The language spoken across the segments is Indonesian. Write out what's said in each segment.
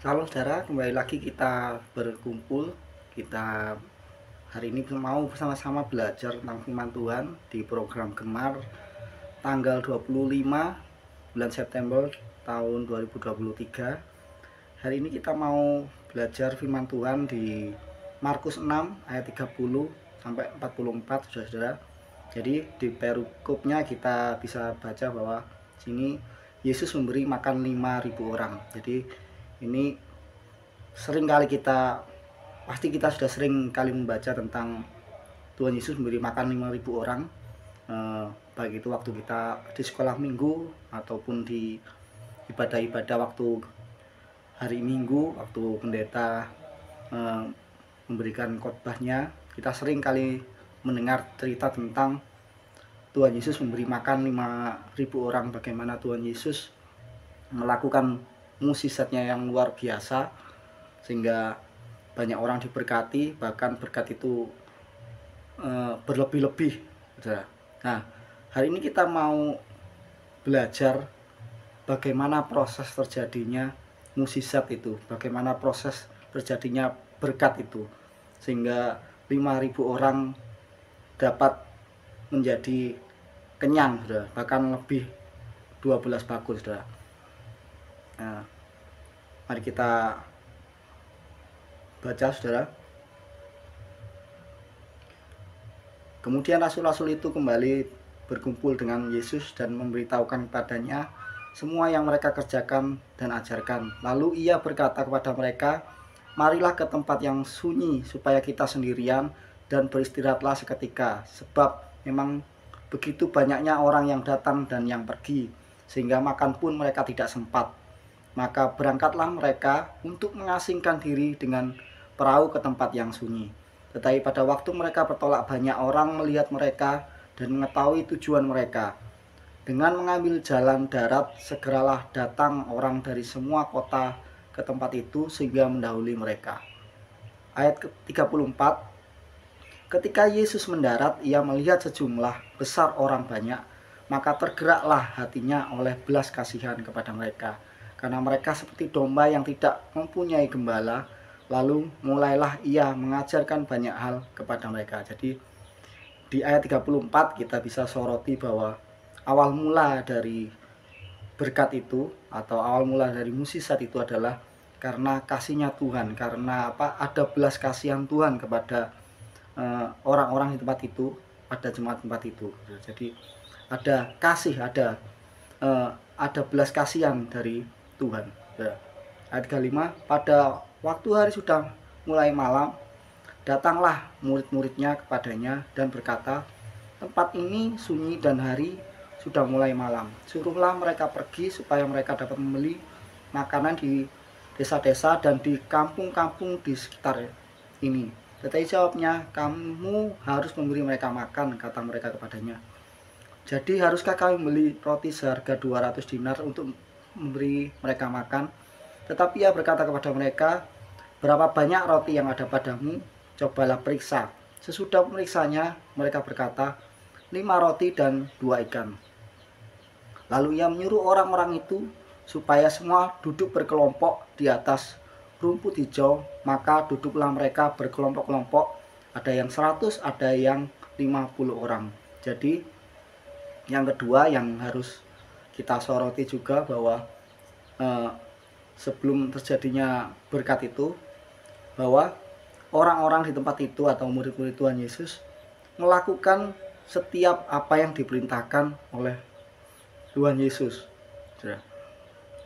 Salam saudara, kembali lagi kita berkumpul. Kita hari ini mau bersama-sama belajar tentang firman Tuhan di program Gemar tanggal 25 bulan September tahun 2023. Hari ini kita mau belajar firman Tuhan di Markus 6 ayat 30 sampai 44, saudara-saudara. Jadi di perikopnya kita bisa baca bahwa sini Yesus memberi makan 5.000 orang. Jadi ini sering kali pasti kita sudah sering kali membaca tentang Tuhan Yesus memberi makan 5.000 orang, baik itu waktu kita di sekolah minggu ataupun di ibadah-ibadah waktu hari Minggu, waktu pendeta memberikan khotbahnya. Kita sering kali mendengar cerita tentang Tuhan Yesus memberi makan 5.000 orang, bagaimana Tuhan Yesus melakukan mukjizatnya yang luar biasa sehingga banyak orang diberkati, bahkan berkat itu berlebih-lebih. Nah, hari ini kita mau belajar bagaimana proses terjadinya mukjizat itu, bagaimana proses terjadinya berkat itu, sehingga 5.000 orang dapat menjadi kenyang, bahkan lebih 12 bakul. Nah, mari kita baca, saudara. Kemudian rasul-rasul itu kembali berkumpul dengan Yesus dan memberitahukan kepadanya semua yang mereka kerjakan dan ajarkan. Lalu ia berkata kepada mereka, marilah ke tempat yang sunyi supaya kita sendirian dan beristirahatlah seketika, sebab memang begitu banyaknya orang yang datang dan yang pergi, sehingga makan pun mereka tidak sempat. Maka berangkatlah mereka untuk mengasingkan diri dengan perahu ke tempat yang sunyi. Tetapi pada waktu mereka bertolak, banyak orang melihat mereka dan mengetahui tujuan mereka. Dengan mengambil jalan darat, segeralah datang orang dari semua kota ke tempat itu sehingga mendahului mereka. Ayat ke-34. Ketika Yesus mendarat, ia melihat sejumlah besar orang banyak, maka tergeraklah hatinya oleh belas kasihan kepada mereka, karena mereka seperti domba yang tidak mempunyai gembala. Lalu mulailah ia mengajarkan banyak hal kepada mereka. Jadi di ayat 34 kita bisa soroti bahwa awal mula dari berkat itu atau awal mula dari mukjizat itu adalah karena kasihnya Tuhan, karena ada belas kasihan Tuhan kepada orang-orang di tempat itu, pada jemaat tempat itu. Jadi ada kasih, ada belas kasihan dari Tuhan. Ayat 35, pada waktu hari sudah mulai malam, datanglah murid-muridnya kepadanya dan berkata, tempat ini sunyi dan hari sudah mulai malam. Suruhlah mereka pergi supaya mereka dapat membeli makanan di desa-desa dan di kampung-kampung di sekitar ini. Tetapi jawabnya, kamu harus memberi mereka makan, kata mereka kepadanya. Jadi haruskah kami membeli roti seharga 200 dinar untuk memberi mereka makan? Tetapi ia berkata kepada mereka, berapa banyak roti yang ada padamu? Cobalah periksa. Sesudah memeriksanya, mereka berkata, 5 roti dan 2 ikan. Lalu ia menyuruh orang-orang itu supaya semua duduk berkelompok di atas rumput hijau. Maka duduklah mereka berkelompok-kelompok, ada yang 100, ada yang 50 orang. Jadi yang kedua yang harus kita soroti juga bahwa sebelum terjadinya berkat itu, bahwa orang-orang di tempat itu atau murid-murid Tuhan Yesus melakukan setiap apa yang diperintahkan oleh Tuhan Yesus.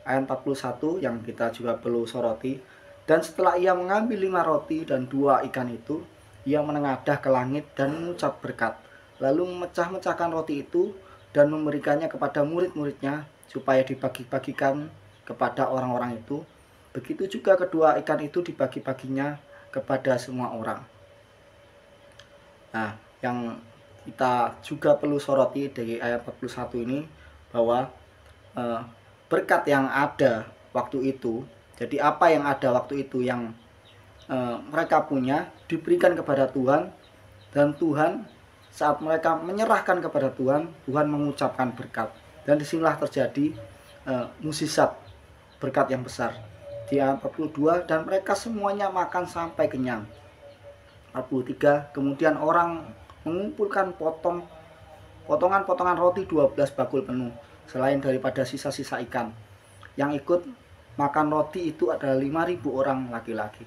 Ayat 41 yang kita juga perlu soroti. Dan setelah ia mengambil 5 roti dan 2 ikan itu, ia menengadah ke langit dan mengucap berkat, lalu memecah-mecahkan roti itu dan memberikannya kepada murid-muridnya supaya dibagi-bagikan kepada orang-orang itu. Begitu juga kedua ikan itu dibagi-baginya kepada semua orang. Nah, yang kita juga perlu soroti dari ayat 41 ini bahwa berkat yang ada waktu itu, jadi apa yang ada waktu itu yang mereka punya diberikan kepada Tuhan, dan Tuhan saat mereka menyerahkan kepada Tuhan, Tuhan mengucapkan berkat, dan disinilah terjadi mukjizat berkat yang besar. di ayat 42, dan mereka semuanya makan sampai kenyang. 43, kemudian orang mengumpulkan potongan-potongan roti 12 bakul penuh, selain daripada sisa-sisa ikan. Yang ikut makan roti itu adalah 5.000 orang laki-laki.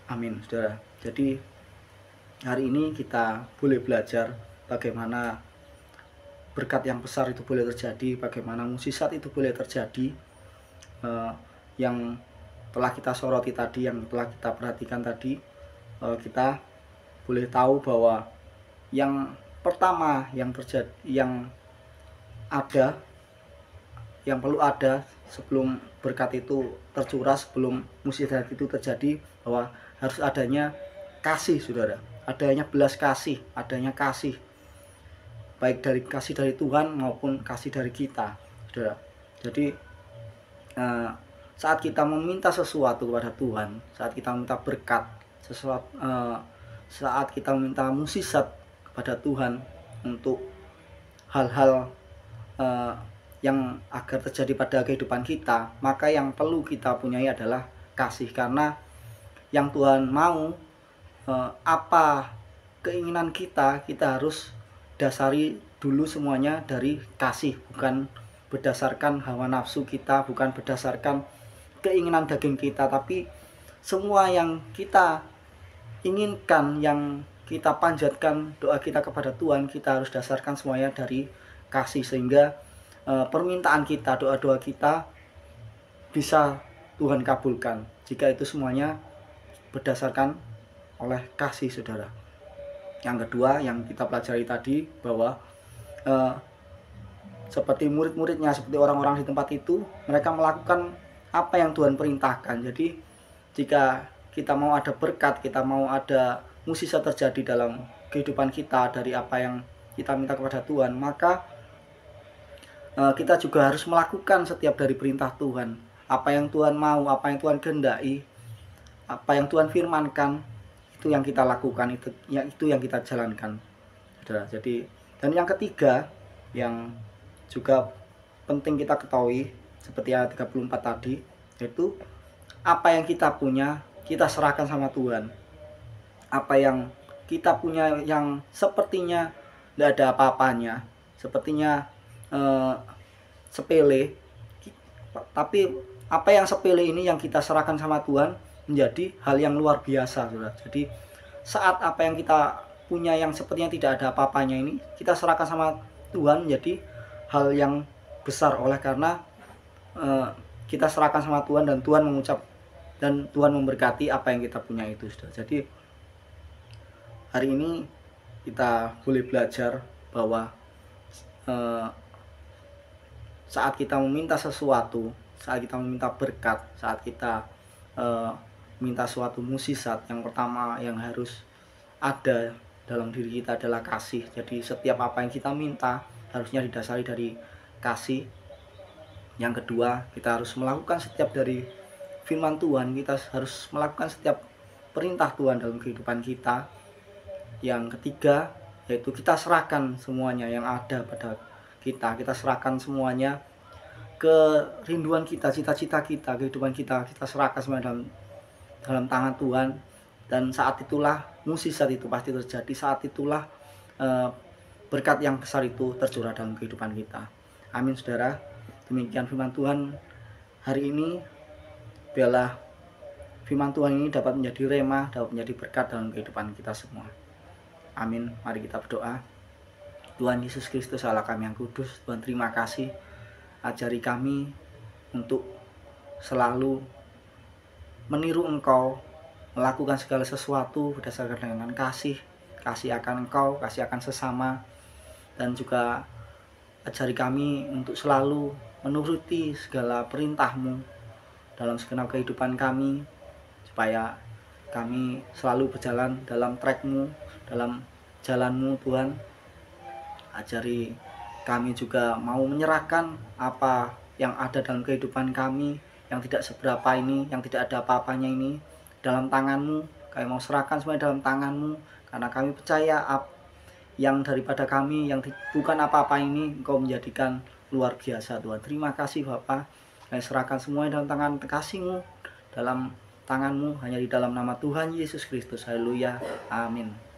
Amin, saudara. Jadi hari ini kita boleh belajar bagaimana berkat yang besar itu boleh terjadi, bagaimana mukjizat itu boleh terjadi, yang telah kita soroti tadi, yang telah kita perhatikan tadi. Kita boleh tahu bahwa yang pertama yang terjadi, yang perlu ada sebelum berkat itu tercurah, sebelum mukjizat itu terjadi, bahwa harus adanya kasih, saudara. Adanya belas kasih, adanya kasih, baik dari kasih dari Tuhan maupun kasih dari kita, saudara. Jadi saat kita meminta sesuatu kepada Tuhan, saat kita meminta berkat, saat kita meminta mukjizat kepada Tuhan untuk hal-hal yang agar terjadi pada kehidupan kita, maka yang perlu kita punyai adalah kasih. Karena yang Tuhan mau, apa keinginan kita harus dasari dulu semuanya dari kasih, bukan berdasarkan hawa nafsu kita, bukan berdasarkan keinginan daging kita, tapi semua yang kita inginkan, yang kita panjatkan doa kita kepada Tuhan, kita harus dasarkan semuanya dari kasih, sehingga permintaan kita, doa-doa kita bisa Tuhan kabulkan jika itu semuanya berdasarkan oleh kasih, saudara. Yang kedua yang kita pelajari tadi, bahwa seperti murid-muridnya, seperti orang-orang di tempat itu, mereka melakukan apa yang Tuhan perintahkan. Jadi jika kita mau ada berkat, kita mau ada mukjizat terjadi dalam kehidupan kita dari apa yang kita minta kepada Tuhan, maka kita juga harus melakukan setiap dari perintah Tuhan. Apa yang Tuhan mau, apa yang Tuhan kehendaki, apa yang Tuhan firmankan, itu yang kita lakukan, itu yang kita jalankan, saudara. Jadi, dan yang ketiga yang juga penting kita ketahui, seperti ayat 34 tadi, yaitu apa yang kita punya kita serahkan sama Tuhan. Apa yang kita punya yang sepertinya tidak ada apa-apanya, sepertinya sepele, tapi apa yang sepele ini yang kita serahkan sama Tuhan menjadi hal yang luar biasa, saudara. Jadi saat apa yang kita punya yang sepertinya tidak ada apa-apanya ini kita serahkan sama Tuhan, menjadi hal yang besar, oleh karena kita serahkan sama Tuhan, dan Tuhan mengucap, dan Tuhan memberkati apa yang kita punya itu, saudara. Jadi hari ini kita boleh belajar bahwa saat kita meminta sesuatu, saat kita meminta berkat, saat kita minta suatu mukjizat, yang pertama yang harus ada dalam diri kita adalah kasih. Jadi setiap apa yang kita minta harusnya didasari dari kasih. Yang kedua, kita harus melakukan setiap dari firman Tuhan, kita harus melakukan setiap perintah Tuhan dalam kehidupan kita. Yang ketiga, yaitu kita serahkan semuanya yang ada pada kita serahkan semuanya, kerinduan kita, cita-cita kita, kehidupan kita serahkan semuanya dalam tangan Tuhan. Dan saat itulah mukjizat itu pasti terjadi, saat itulah berkat yang besar itu tercurah dalam kehidupan kita. Amin, saudara. Demikian firman Tuhan hari ini. Biarlah firman Tuhan ini dapat menjadi rema, dapat menjadi berkat dalam kehidupan kita semua. Amin. Mari kita berdoa. Tuhan Yesus Kristus, Allah kami yang kudus, Tuhan terima kasih, ajari kami untuk selalu meniru Engkau, melakukan segala sesuatu berdasarkan dengan kasih akan Engkau, kasih akan sesama, dan juga ajari kami untuk selalu menuruti segala perintah-Mu dalam segenap kehidupan kami, supaya kami selalu berjalan dalam track-Mu, dalam jalan-Mu, Tuhan. Ajari kami juga mau menyerahkan apa yang ada dalam kehidupan kami, yang tidak seberapa ini, yang tidak ada apa-apanya ini, dalam tangan-Mu. Kami mau serahkan semua dalam tangan-Mu, karena kami percaya yang daripada kami, yang bukan apa-apa ini, Engkau menjadikan luar biasa, Tuhan. Terima kasih Bapa. Kami serahkan semuanya dalam tangan kasih-Mu, dalam tangan-Mu, hanya di dalam nama Tuhan Yesus Kristus. Haleluya. Amin.